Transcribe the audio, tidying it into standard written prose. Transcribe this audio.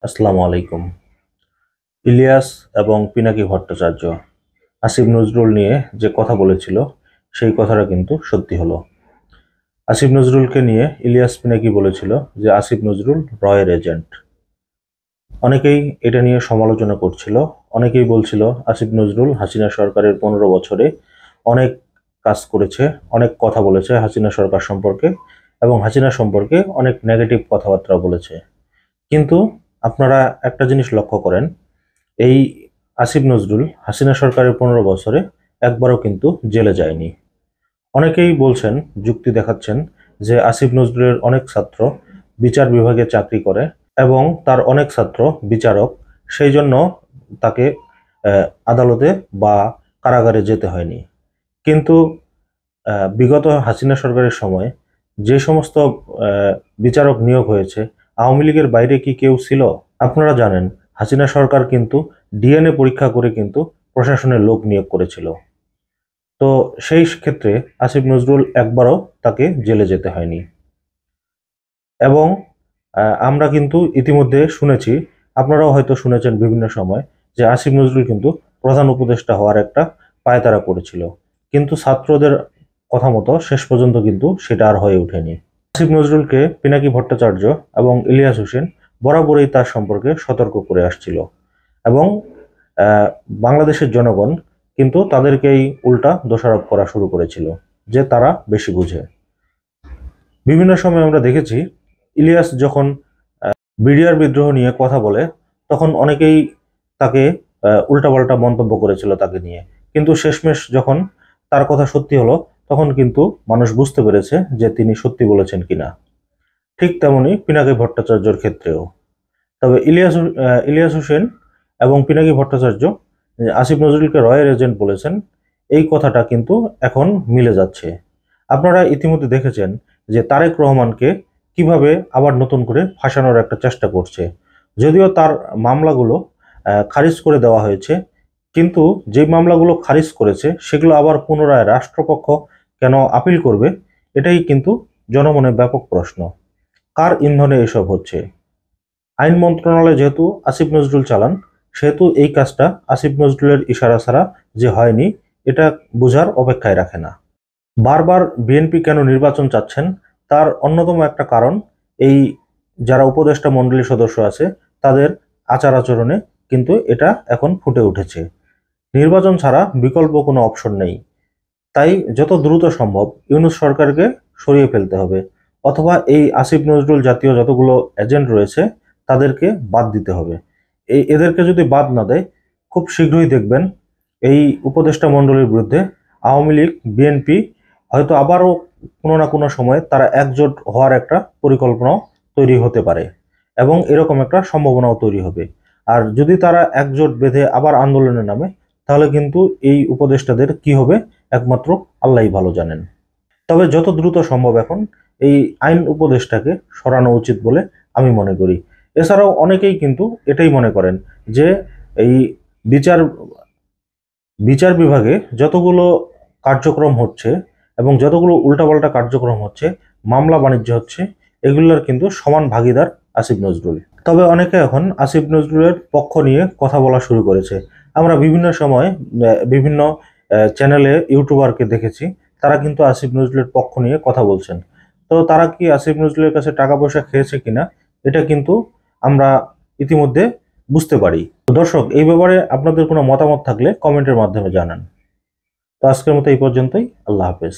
আসসালামু আলাইকুম। ইলিয়াস এবং পিনাকি ভট্টাচার্য আসিফ নজরুল নিয়ে যে কথা বলেছিল সেই কথাটা কিন্তু সত্যি হলো। আসিফ নজরুলকে নিয়ে ইলিয়াস পিনাকি বলেছিল যে আসিফ নজরুল রয়ের এজেন্ট। অনেকেই এটা নিয়ে সমালোচনা করছিল। অনেকেই বলছিল আসিফ নজরুল হাসিনা সরকারের 15 বছরে অনেক কাজ করেছে, অনেক কথা বলেছে হাসিনা সরকার সম্পর্কে এবং হাসিনা সম্পর্কে অনেক নেগেটিভ কথাবার্তা বলেছে। কিন্তু আপনারা একটা জিনিস লক্ষ্য করেন, এই আসিফ নজরুল হাসিনা সরকারের 15 বছরে একবারও কিন্তু জেলে যায়নি। অনেকেই বলছেন, যুক্তি দেখাচ্ছেন যে আসিফ নজরুলের অনেক ছাত্র বিচার বিভাগে চাকরি করে এবং তার অনেক ছাত্র বিচারক, সেই জন্য তাকে আদালতে বা কারাগারে যেতে হয়নি। কিন্তু বিগত হাসিনা সরকারের সময় যে সমস্ত বিচারক নিয়োগ হয়েছে, আওয়ামী লীগের বাইরে কি কেউ ছিল? আপনারা জানেন হাসিনা সরকার কিন্তু ডিএনএ পরীক্ষা করে কিন্তু প্রশাসনের লোক নিয়োগ করেছিল। তো সেই ক্ষেত্রে আসিফ নজরুল একবারও তাকে জেলে যেতে হয়নি। এবং আমরা কিন্তু ইতিমধ্যে শুনেছি, আপনারাও হয়তো শুনেছেন বিভিন্ন সময়, যে আসিফ নজরুল কিন্তু প্রধান উপদেষ্টা হওয়ার একটা পায়তারা করেছিল, কিন্তু ছাত্রদের কথা মতো শেষ পর্যন্ত কিন্তু সেটা আর হয়ে ওঠেনি। আসিফ নজরুলকে পিনাকি ভট্টাচার্য এবং ইলিয়াস হোসেন বরাবরই তার সম্পর্কে সতর্ক করে আসছিল এবং বাংলাদেশের জনগণ কিন্তু তাদেরকেই উল্টা দোষারোপ করা শুরু করেছিল যে তারা বেশি বুঝে। বিভিন্ন সময় আমরা দেখেছি ইলিয়াস যখন বিডিআর বিদ্রোহ নিয়ে কথা বলে তখন অনেকেই তাকে উল্টাপাল্টা মন্তব্য করেছিল তাকে নিয়ে, কিন্তু শেষমেশ যখন তার কথা সত্যি হলো তখন কিন্তু মানুষ বুঝতে পেরেছে যে তিনি সত্যি বলেছেন কিনা। ঠিক তেমনি পিনাকি ভট্টাচার্যের ক্ষেত্রেও। তবে ইলিয়াস হোসেন এবং পিনাকি ভট্টাচার্য আসিফ নজরুলকে রয়ের এজেন্ট বলেছেন, এই কথাটা কিন্তু এখন মিলে যাচ্ছে। আপনারা ইতিমধ্যে দেখেছেন যে তারেক রহমানকে কিভাবে আবার নতুন করে ফাঁসানোর একটা চেষ্টা করছে। যদিও তার মামলাগুলো খারিজ করে দেওয়া হয়েছে, কিন্তু যে মামলাগুলো খারিজ করেছে সেগুলো আবার পুনরায় রাষ্ট্রপক্ষ কেন আপিল করবে, এটাই কিন্তু জনমনে ব্যাপক প্রশ্ন। কার ইন্ধনে এসব হচ্ছে? আইন মন্ত্রণালয় যেহেতু আসিফ নজরুল চালান, সেহেতু এই কাজটা আসিফ নজরুলের ইশারা ছাড়া যে হয়নি এটা বোঝার অপেক্ষায় রাখে না। বারবার বিএনপি কেন নির্বাচন চাচ্ছেন, তার অন্যতম একটা কারণ এই যারা উপদেষ্টা মণ্ডলীর সদস্য আছে তাদের আচার আচরণে কিন্তু এটা এখন ফুটে উঠেছে। নির্বাচন ছাড়া বিকল্প কোনো অপশন নেই। তাই যত দ্রুত সম্ভব ইউনূস সরকারকে সরিয়ে ফেলতে হবে, অথবা এই আসিফ নজরুল জাতীয় যতগুলো এজেন্ট রয়েছে তাদেরকে বাদ দিতে হবে। এদেরকে যদি বাদ না দেয়, খুব শীঘ্রই দেখবেন এই উপদেষ্টা মণ্ডলীর বিরুদ্ধে আওয়ামী লীগ, বিএনপি হয়তো আবারও কোনো না কোনো সময় তারা একজোট হওয়ার একটা পরিকল্পনাও তৈরি হতে পারে এবং এরকম একটা সম্ভাবনাও তৈরি হবে। আর যদি তারা একজোট বেঁধে আবার আন্দোলনে নামে, তাহলে কিন্তু এই উপদেষ্টাদের কি হবে একমাত্র আল্লাহই ভালো জানেন। তবে যত দ্রুত সম্ভব এখন এই আইন উপদেষ্টাকে সরানো উচিত বলে আমি মনে করি। এছাড়াও অনেকেই কিন্তু এটাই মনে করেন যে এই বিচার বিচার বিভাগে যতগুলো কার্যক্রম হচ্ছে এবং যতগুলো উল্টাপাল্টা কার্যক্রম হচ্ছে, মামলা বাণিজ্য হচ্ছে, এগুলোর কিন্তু সমান ভাগীদার আসিফ নজরুল। তবে অনেকে এখন আসিফ নজরুলের পক্ষ নিয়ে কথা বলা শুরু করেছে। আমরা বিভিন্ন সময় বিভিন্ন চ্যানেলে ইউটিউবারকে দেখেছি, তারা কিন্তু আসিফ নজরুলের পক্ষ নিয়ে কথা বলছেন। তো তারা কি আসিফ নজরুলের কাছে টাকা পয়সা খেয়েছে কিনা এটা কিন্তু আমরা ইতিমধ্যে বুঝতে পারি। তো দর্শক, এই ব্যাপারে আপনাদের কোনো মতামত থাকলে কমেন্টের মাধ্যমে জানান। তো আজকের মতো এই পর্যন্তই। আল্লাহ হাফেজ।